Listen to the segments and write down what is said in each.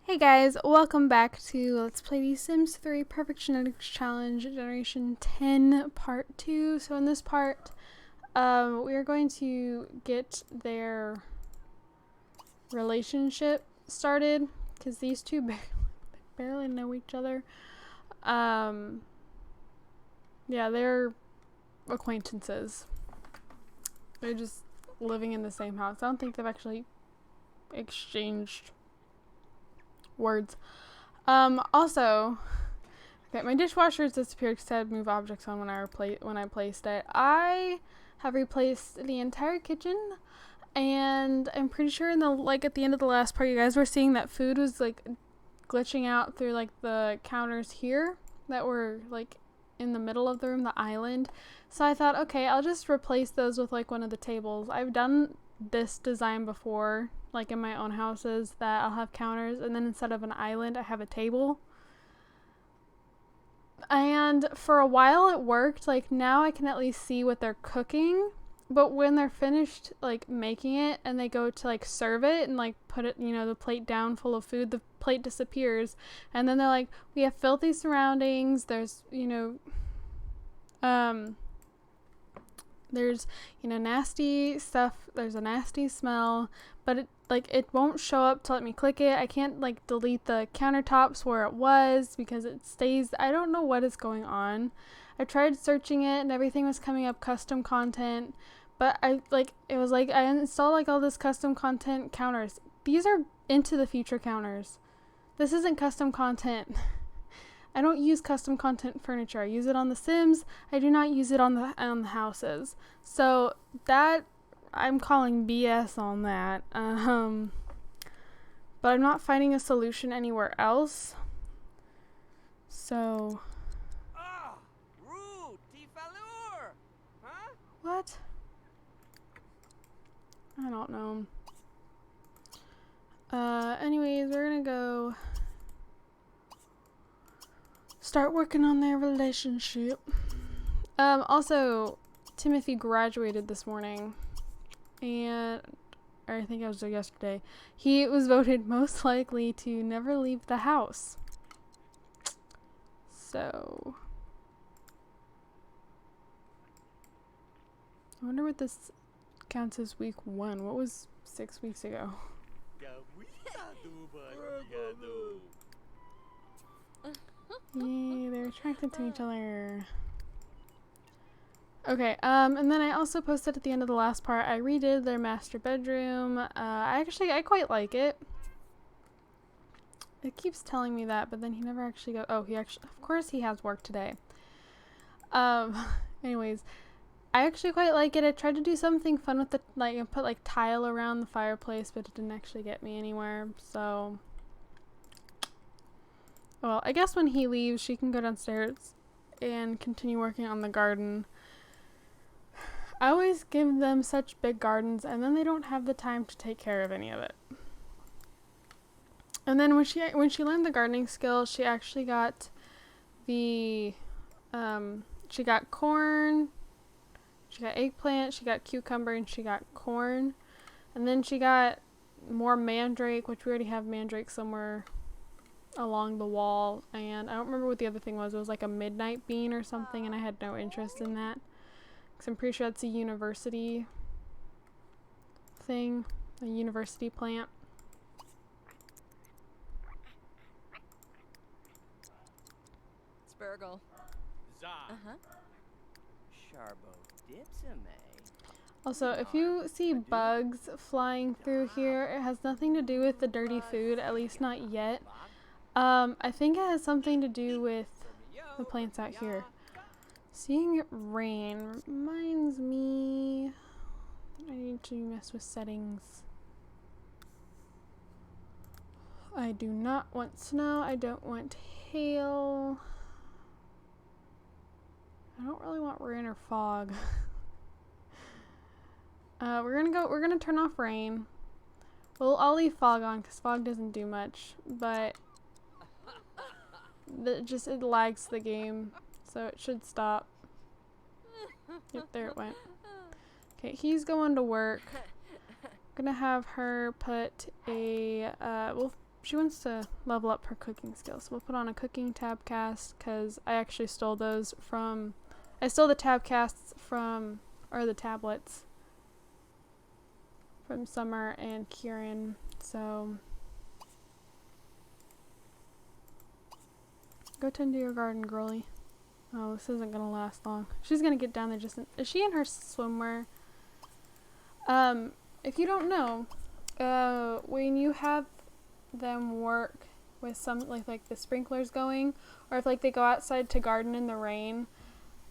Hey guys, welcome back to Let's Play The Sims 3 Perfect Genetics Challenge Generation 10 Part 2. So in this part, we are going to get their relationship started, because these two barely know each other. Yeah, they're acquaintances. They're just living in the same house. I don't think they've actually exchanged words. Also, okay, my dishwasher has disappeared because I had to move objects on when I placed it. I have replaced the entire kitchen, and I'm pretty sure at the end of the last part, you guys were seeing that food was like glitching out through like the counters here that were like in the middle of the room, the island. So I thought, okay, I'll just replace those with like one of the tables. I've done this design before, like in my own houses, that I'll have counters and then instead of an island I have a table, and for a while it worked. Like now I can at least see what they're cooking, but when they're finished like making it and they go to like serve it and like put it, you know, the plate down full of food, the plate disappears, and then they're like, we have filthy surroundings, there's, you know, there's, you know, nasty stuff, there's a nasty smell, but it won't show up to let me click it. I can't like delete the countertops where it was because it stays. I don't know what is going on. I tried searching it and everything was coming up custom content, but it was like I installed like all this custom content counters. These are into the future counters. This isn't custom content. I don't use custom content furniture. I use it on the Sims. I do not use it on the houses. So that, I'm calling BS on that. But I'm not finding a solution anywhere else. So. What? I don't know. Anyways, we're gonna go start working on their relationship. Also, Timothy graduated this morning, or I think it was yesterday. He was voted most likely to never leave the house. So, I wonder what this counts as week 1. What was 6 weeks ago? Yeah, they're attracted to each other. Okay, and then I also posted at the end of the last part, I redid their master bedroom. I quite like it. It keeps telling me that, but then he never actually goes. Oh, of course he has work today. Anyways, I actually quite like it. I tried to do something fun with the, like, and put like tile around the fireplace, but it didn't actually get me anywhere, so. Well, I guess when he leaves, she can go downstairs and continue working on the garden. I always give them such big gardens, and then they don't have the time to take care of any of it. And then when she learned the gardening skill, she actually got she got corn, she got eggplant, she got cucumber, and she got corn. And then she got more mandrake, which we already have mandrake somewhere along the wall, and I don't remember what the other thing was. It was like a midnight bean or something, and I had no interest in that because I'm pretty sure that's a university thing, a university plant. Spurgle. Also, if you see bugs flying through here, it has nothing to do with the dirty food, at least not yet. I think it has something to do with the plants out here. Seeing it rain reminds me I need to mess with settings. I do not want snow. I don't want hail. I don't really want rain or fog. We're gonna turn off rain. Well, I'll leave fog on because fog doesn't do much, but it lags the game, so it should stop. Yep, there it went. Okay, he's going to work. I'm gonna have her put a she wants to level up her cooking skills. So we'll put on a cooking tab cast because I actually stole those from, I stole the tab casts from, or the tablets from Summer and Kieran. So go tend to your garden, girly. Oh, this isn't gonna last long. She's gonna get down there just in, is she in her swimwear? If you don't know, when you have them work with some like the sprinklers going, or if like they go outside to garden in the rain,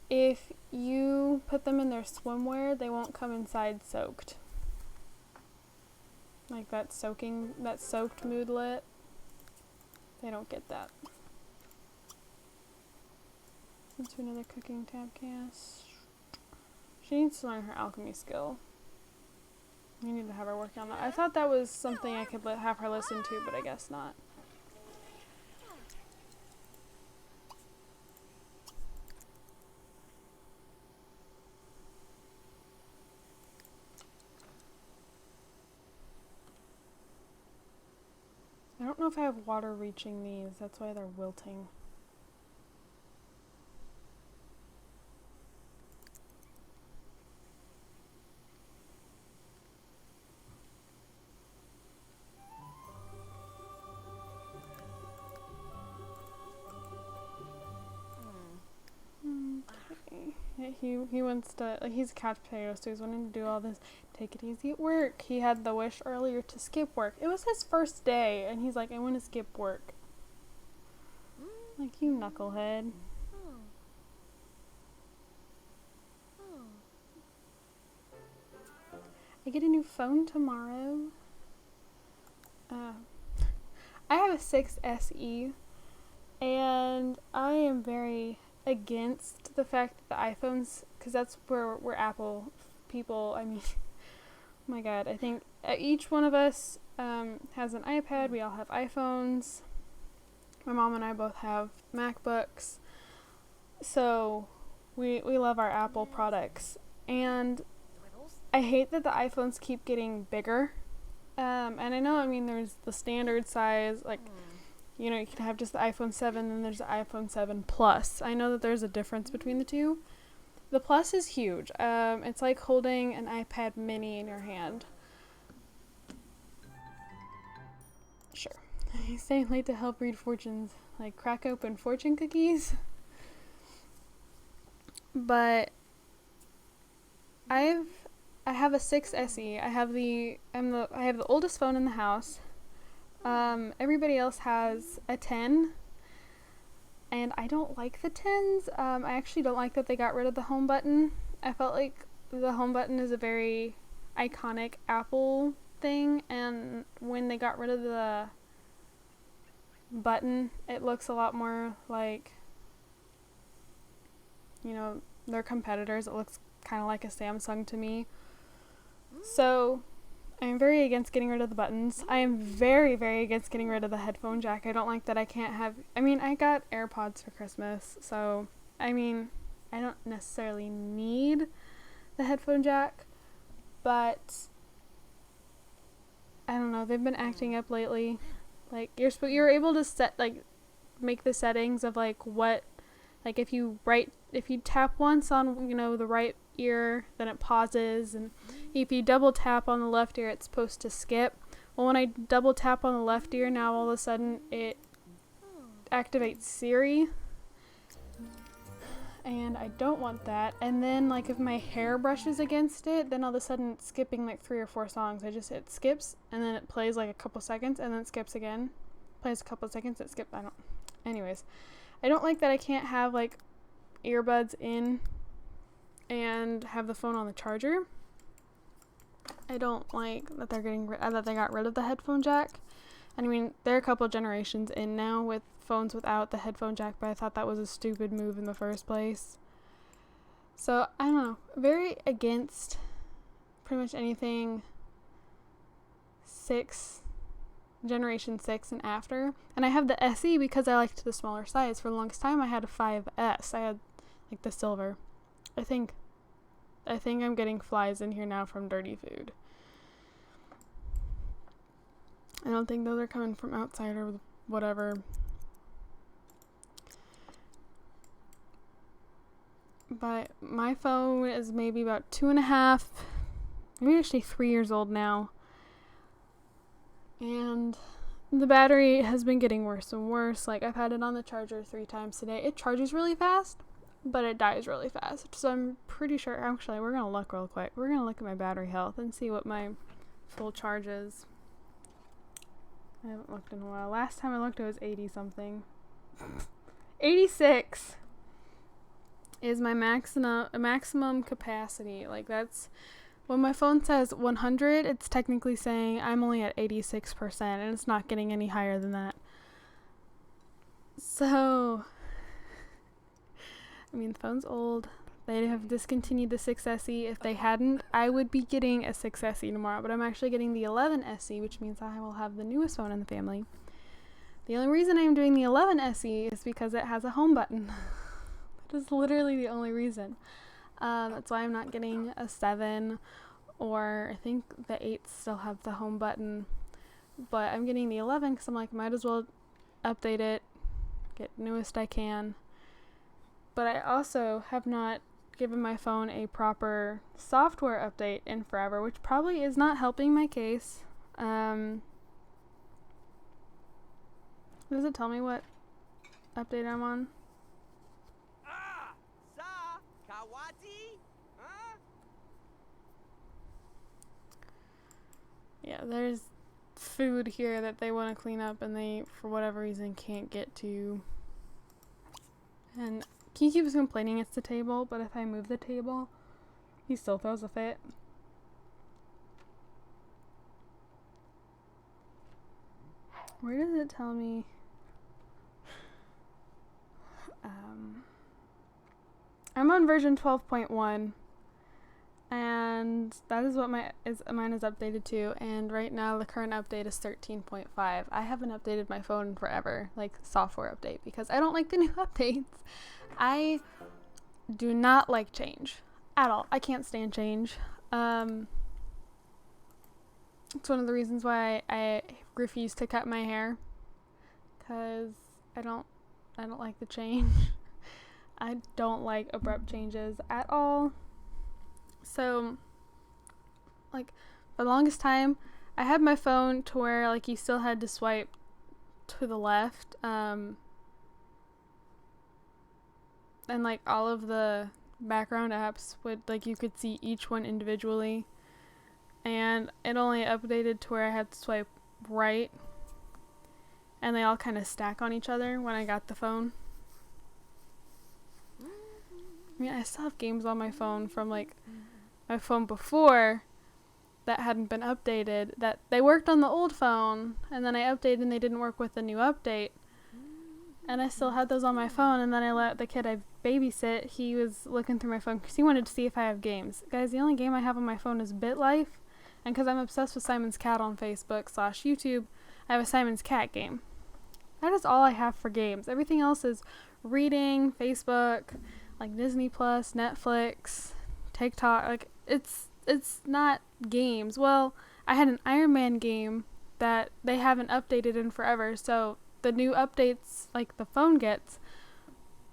if you put them in their swimwear, they won't come inside soaked. Like that soaked moodlet. They don't get that. Into another cooking tab cast. She needs to learn her alchemy skill. We need to have her working on that. I thought that was something I could have her listen to, but I guess not. I don't know if I have water reaching these. That's why they're wilting. He wants to, like, he's a couch potato, so he's wanting to do all this, take it easy at work. He had the wish earlier to skip work. It was his first day, and he's like, I want to skip work. Like, you knucklehead. I get a new phone tomorrow. I have a 6 SE, and I am very against the fact that the iPhones, because that's where we're Apple people, I mean, oh my god, I think each one of us has an iPad, we all have iPhones, my mom and I both have MacBooks, so we love our Apple products, and I hate that the iPhones keep getting bigger, and I know, I mean, there's the standard size, like, you know, you can have just the iPhone 7, then there's the iPhone 7 Plus. I know that there's a difference between the two. The Plus is huge. It's like holding an iPad mini in your hand. Sure. He's staying late to help read fortunes. Like crack open fortune cookies. But I have a 6 SE. I have the oldest phone in the house. Everybody else has a 10, and I don't like the 10s. I actually don't like that they got rid of the home button. I felt like the home button is a very iconic Apple thing, and when they got rid of the button, it looks a lot more like, you know, their competitors. It looks kind of like a Samsung to me. So I'm very against getting rid of the buttons. I am very, very against getting rid of the headphone jack. I don't like that I can't have, I mean, I got AirPods for Christmas, so, I mean, I don't necessarily need the headphone jack, but I don't know, they've been acting up lately. Like, you're able to set, like, make the settings of, like, what, like, if you tap once on, you know, the right ear, then it pauses, and if you double tap on the left ear, it's supposed to skip. Well, when I double tap on the left ear, now all of a sudden it activates Siri, and I don't want that. And then, like, if my hair brushes against it, then all of a sudden it's skipping like 3 or 4 songs. I just hit skips, and then it plays like a couple seconds, and then it skips again, plays a couple seconds, it skips. Anyways, I don't like that I can't have like earbuds in and have the phone on the charger. I don't like that that they got rid of the headphone jack. And I mean, they're a couple generations in now with phones without the headphone jack, but I thought that was a stupid move in the first place. So, I don't know. Very against pretty much anything generation 6 and after. And I have the SE because I liked the smaller size. For the longest time, I had a 5S. I had, like, the silver. I think I'm getting flies in here now from dirty food. I don't think those are coming from outside or whatever. But my phone is maybe about 2.5, maybe actually 3 years old now. And the battery has been getting worse and worse. Like, I've had it on the charger 3 times today. It charges really fast, but it dies really fast. So I'm pretty sure, actually, we're going to look real quick. We're going to look at my battery health and see what my full charge is. I haven't looked in a while. Last time I looked, it was 80 something. 86 is my maximum capacity. Like, that's when my phone says 100, it's technically saying I'm only at 86%, and it's not getting any higher than that. So, I mean, the phone's old. They have discontinued the 6 SE. If they hadn't, I would be getting a 6 SE tomorrow, but I'm actually getting the 11 SE, which means I will have the newest phone in the family. The only reason I'm doing the 11 SE is because it has a home button. That is literally the only reason. That's why I'm not getting a 7, or I think the 8s still have the home button. But I'm getting the 11 because I'm like, might as well update it, get newest I can. But I also have not given my phone a proper software update in forever, which probably is not helping my case. Does it tell me what update I'm on? Yeah, there's food here that they want to clean up and they, for whatever reason, can't get to. And he keeps complaining it's the table, but if I move the table, he still throws a fit. Where does it tell me? I'm on version 12.1, and that is what mine is updated to, and right now the current update is 13.5. I haven't updated my phone in forever, like software update, because I don't like the new updates. I do not like change at all. I can't stand change. It's one of the reasons why I refuse to cut my hair, because I don't like the change. I don't like abrupt changes at all. So, like, for the longest time, I had my phone to where, like, you still had to swipe to the left, and, like, all of the background apps would, like, you could see each one individually, and it only updated to where I had to swipe right, and they all kind of stack on each other when I got the phone. I mean, I still have games on my phone from, like, my phone before that hadn't been updated, that they worked on the old phone, and then I updated and they didn't work with the new update. And I still had those on my phone, and then I let the kid I babysit, he was looking through my phone because he wanted to see if I have games. Guys, the only game I have on my phone is BitLife, and because I'm obsessed with Simon's Cat on Facebook/YouTube, I have a Simon's Cat game. That is all I have for games. Everything else is reading, Facebook, like Disney Plus, Netflix, TikTok. Like, it's not games. Well, I had an Iron Man game that they haven't updated in forever, so the new updates, like the phone gets,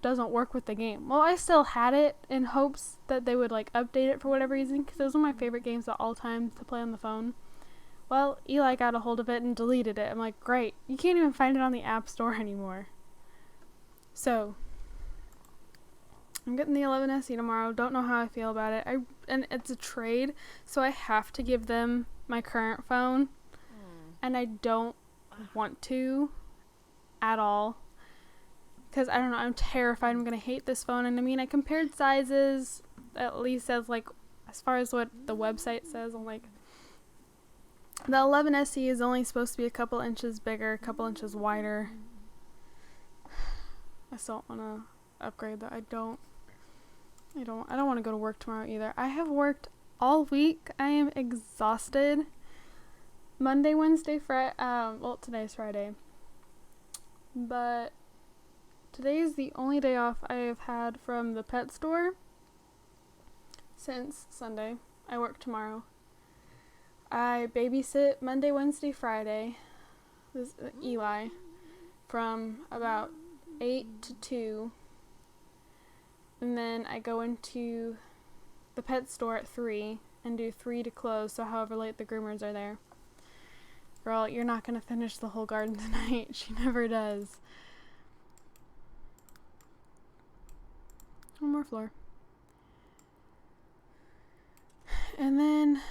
doesn't work with the game. Well, I still had it in hopes that they would, like, update it for whatever reason, because it was one of my favorite games of all time to play on the phone. Well, Eli got a hold of it and deleted it. I'm like, great. You can't even find it on the App Store anymore. So, I'm getting the 11 SE tomorrow. Don't know how I feel about it. And it's a trade, so I have to give them my current phone. And I don't want to at all. Because, I don't know, I'm terrified I'm going to hate this phone. And I mean, I compared sizes, at least as far as what the website says. I'm like, the 11 SE is only supposed to be a couple inches bigger, a couple inches wider. I still don't want to upgrade though. I don't want to go to work tomorrow either. I have worked all week. I am exhausted. Monday, Wednesday, Friday. Well, today's Friday. But today is the only day off I have had from the pet store since Sunday. I work tomorrow. I babysit Monday, Wednesday, Friday. this Eli, from about 8 to 2. And then I go into the pet store at 3 and do 3 to close, so however late the groomers are there. Girl, you're not going to finish the whole garden tonight. She never does. One more floor. And then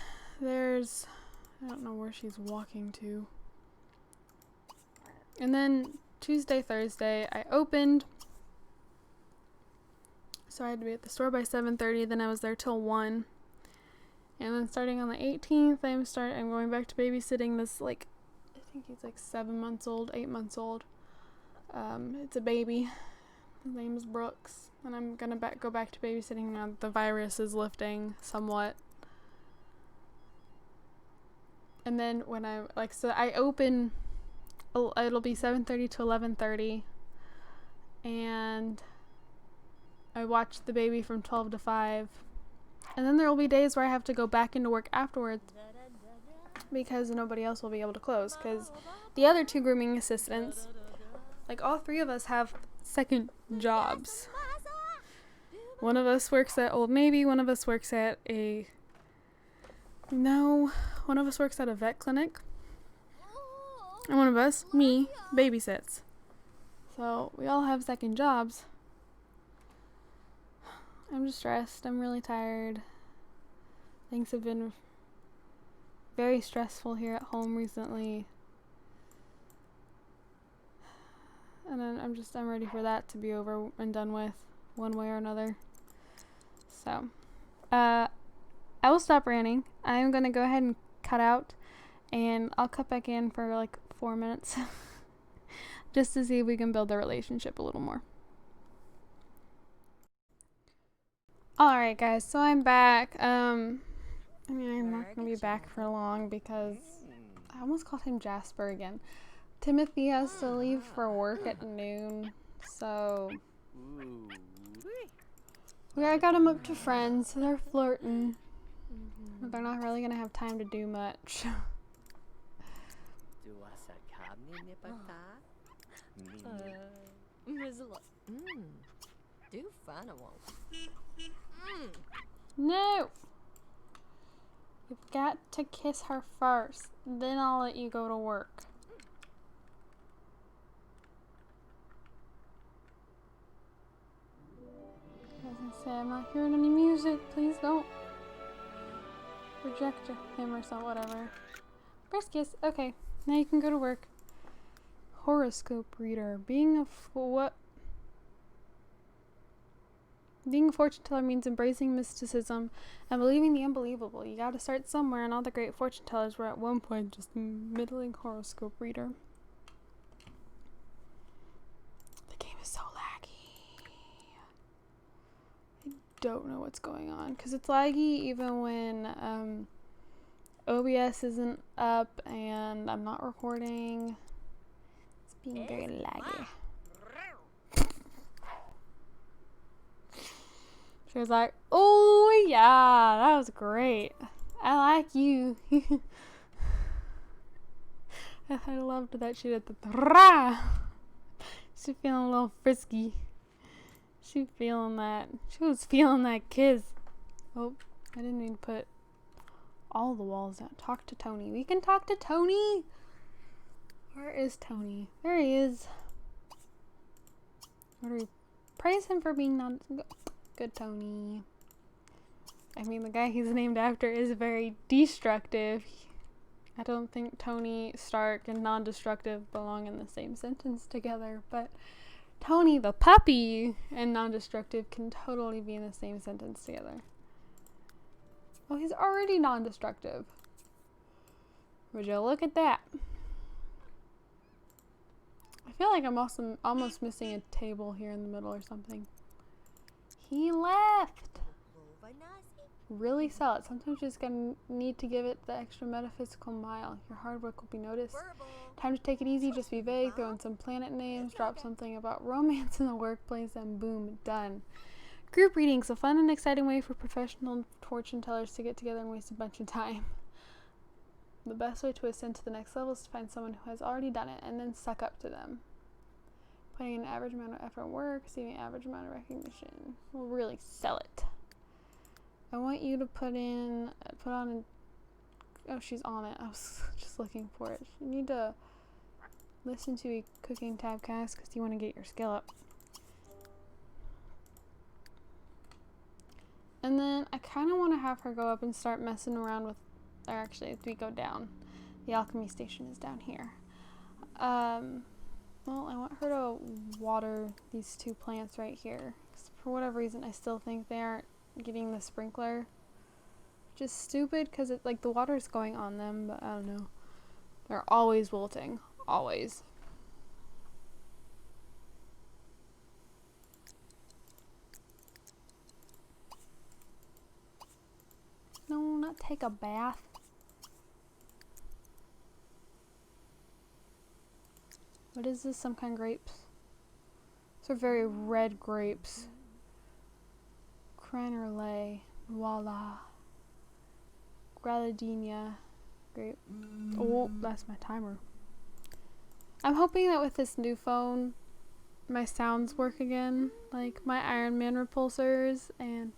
there's, I don't know where she's walking to. And then Tuesday, Thursday, I opened. So I had to be at the store by 7:30. Then I was there till 1. And then starting on the 18th, I'm going back to babysitting this, like, I think he's like 7 months old, 8 months old. It's a baby. His name is Brooks. And I'm gonna go back to babysitting now that the virus is lifting somewhat. And then when I open, it'll be 7:30 to 11:30, and I watch the baby from 12 to 5, and then there will be days where I have to go back into work afterwards because nobody else will be able to close, because the other 2 grooming assistants, like all 3 of us have second jobs. One of us works at Old Navy, one of us works at a vet clinic, and one of us, me, babysits. So we all have second jobs. I'm just stressed. I'm really tired. Things have been very stressful here at home recently. And then I'm ready for that to be over and done with one way or another. So, I will stop ranting. I'm going to go ahead and cut out, and I'll cut back in for like 4 minutes just to see if we can build the relationship a little more. Alright guys, so I'm back. I'm not going to be back for long because I almost called him Jasper again. Timothy has to leave for work at noon, so I got him up to friends, so they're flirting. But they're not really going to have time to do much. No! You've got to kiss her first, then I'll let you go to work. As I say, I'm not hearing any music. Please don't reject him or something, whatever. First kiss. Okay, now you can go to work. Horoscope reader. Being a fortune teller means embracing mysticism and believing the unbelievable. You gotta start somewhere, and all the great fortune tellers were at one point just a middling horoscope reader. The game is so laggy. I don't know what's going on, because it's laggy even when OBS isn't up and I'm not recording. It's being very laggy. She was like, oh yeah, that was great. I like you. I loved that she did the rah. She's feeling a little frisky. She feeling that. She was feeling that kiss. Oh, I didn't mean to put all the walls out. Talk to Tony. We can talk to Tony. Where is Tony? There he is. What do we praise him for being good Tony. I mean, the guy he's named after is very destructive. I don't think Tony Stark and non-destructive belong in the same sentence together, but Tony the puppy and non-destructive can totally be in the same sentence together. Oh, he's already non-destructive. Would you look at that? I feel like I'm also almost missing a table here in the middle or something. He left! Really sell it. Sometimes you just gonna need to give it the extra metaphysical mile. Your hard work will be noticed. Time to take it easy, just be vague, throw in some planet names, drop something about romance in the workplace, and boom, done. Group readings, a fun and exciting way for professional fortune tellers to get together and waste a bunch of time. The best way to ascend to the next level is to find someone who has already done it and then suck up to them. Putting an average amount of effort and work, receiving an average amount of recognition. We'll really sell it. I want you to put on oh, she's on it. I was just looking for it. You need to listen to a cooking tabcast because you want to get your skill up. And then I kind of want to have her go up and start messing around with, or actually, if we go down, the alchemy station is down here. Well, I want her to water these 2 plants right here. 'Cause for whatever reason, I still think they aren't getting the sprinkler. Just stupid because it, like, the water's going on them, but I don't know. They're always wilting. Always. No, not take a bath. What is this? Some kind of grapes? These are very red grapes. Cranerlay. Voila. Gradadina. Grape. Oh, that's my timer. I'm hoping that with this new phone, my sounds work again. Like my Iron Man repulsors. And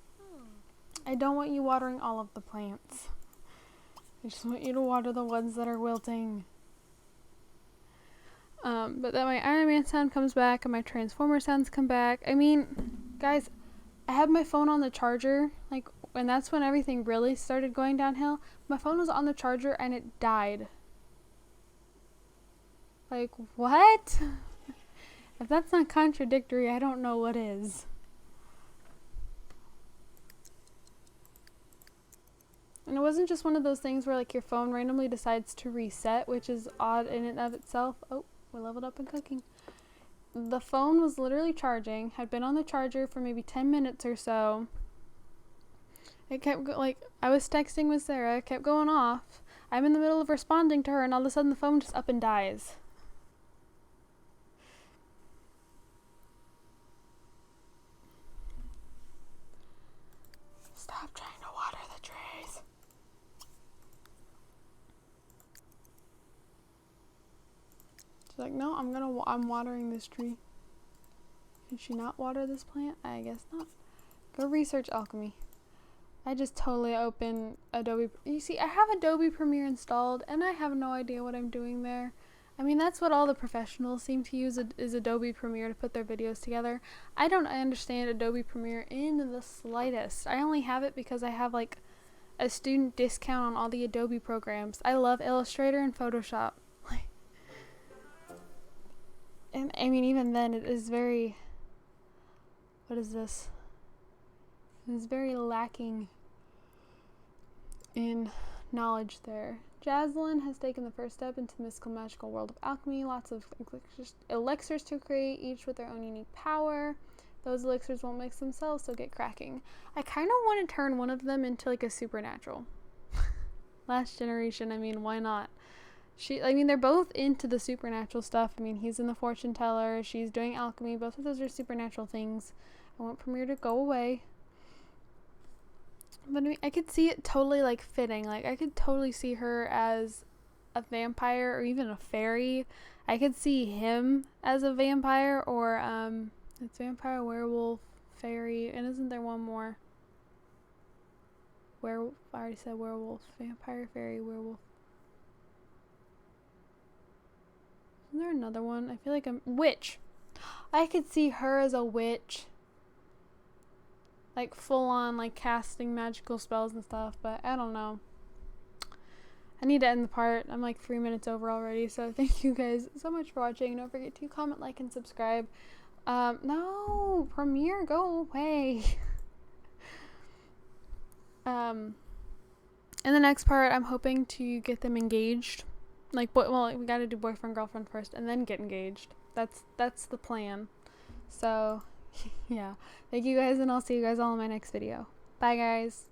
I don't want you watering all of the plants. I just want you to water the ones that are wilting. But that my Iron Man sound comes back and my Transformer sounds come back. I mean, guys, I had my phone on the charger, like, and that's when everything really started going downhill. My phone was on the charger and it died. Like, what? If that's not contradictory, I don't know what is. And it wasn't just one of those things where, like, your phone randomly decides to reset, which is odd in and of itself. Oh, we leveled up in cooking. The phone was literally charging, had been on the charger for maybe 10 minutes or so. It kept, like, I was texting with Sarah, it kept going off. I'm in the middle of responding to her, and all of a sudden the phone just up and dies. Stop trying to water the trees. She's like, no, I'm watering this tree. Can she not water this plant? I guess not. Go research alchemy. I just totally opened Adobe. You see, I have Adobe Premiere installed, and I have no idea what I'm doing there. I mean, that's what all the professionals seem to use, is Adobe Premiere to put their videos together. I don't understand Adobe Premiere in the slightest. I only have it because I have, like, a student discount on all the Adobe programs. I love Illustrator and Photoshop. And, I mean, even then, it is very... What is this? It's very lacking in knowledge there. Jaslyn has taken the first step into the mystical magical world of alchemy. Lots of elixirs to create, each with their own unique power. Those elixirs won't mix themselves, so get cracking. I kind of want to turn one of them into, like, a supernatural. Last generation, I mean, why not? I mean, they're both into the supernatural stuff. I mean, he's in the fortune teller, she's doing alchemy. Both of those are supernatural things. I want Premiere to go away. But I mean, I could see it totally, like, fitting. Like, I could totally see her as a vampire or even a fairy. I could see him as a vampire or, it's vampire, werewolf, fairy, and isn't there one more? Werewolf, I already said werewolf, vampire, fairy, werewolf. Isn't there another one? I feel like witch. I could see her as a witch. Like, full on, like, casting magical spells and stuff, but I don't know. I need to end the part. I'm like 3 minutes over already, so thank you guys so much for watching. Don't forget to comment, like, and subscribe. No, Premiere, go away. In the next part, I'm hoping to get them engaged. Like, well, we gotta do boyfriend, girlfriend first, and then get engaged. That's the plan. So, yeah. Thank you guys, and I'll see you guys all in my next video. Bye, guys.